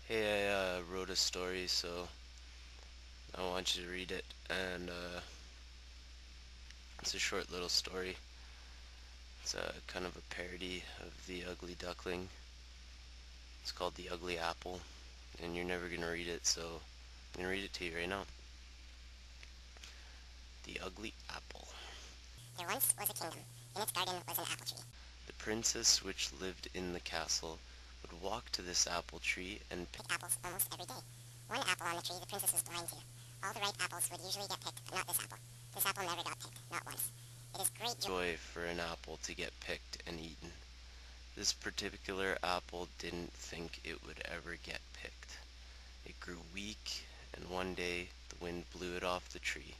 Hey, I wrote a story, so I want you to read it. And it's a short little story. It's a kind of a parody of The Ugly Duckling. It's called The Ugly Apple, and you're never gonna read it, so I'm gonna read it to you right now. The Ugly Apple. There once was a kingdom. In its garden was an apple tree. The princess which lived in the castle would walk to this apple tree and pick Pick apples almost every day. One apple on the tree the princess was blind to. All the right apples would usually get picked, but not this apple. This apple never got picked, not once. It is great joy. joy for an apple to get picked and eaten. This particular apple didn't think it would ever get picked. It grew weak, and one day the wind blew it off the tree.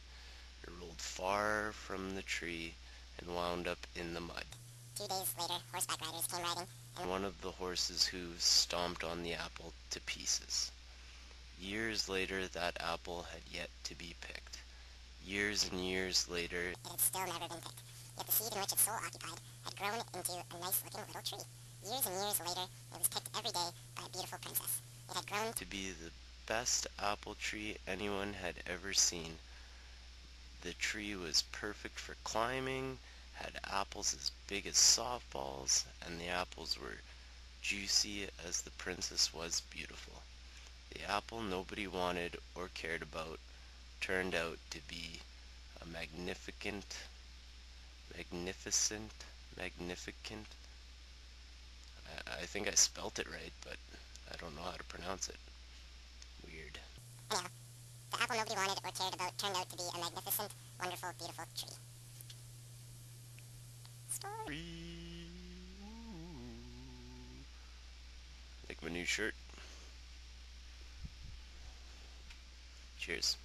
It rolled far from the tree and wound up in the mud. 2 days later, horseback riders came riding, and One of the horse's hooves stomped on the apple to pieces. Years later, that apple had yet to be picked. Years and years later, it had still never been picked. Yet the seed in which its soul occupied had grown into a nice-looking little tree. Years and years later, it was picked every day by a beautiful princess. It had grown to be the best apple tree anyone had ever seen. The tree was perfect for climbing, had apples as big as softballs, and the apples were juicy as the princess was beautiful. The apple nobody wanted or cared about turned out to be a magnificent, magnificent. I think I spelt it right, but I don't know how to pronounce it. Weird. anyhow. The apple nobody wanted or cared about turned out to be a magnificent, wonderful, beautiful tree. Story. Like my new shirt. Cheers.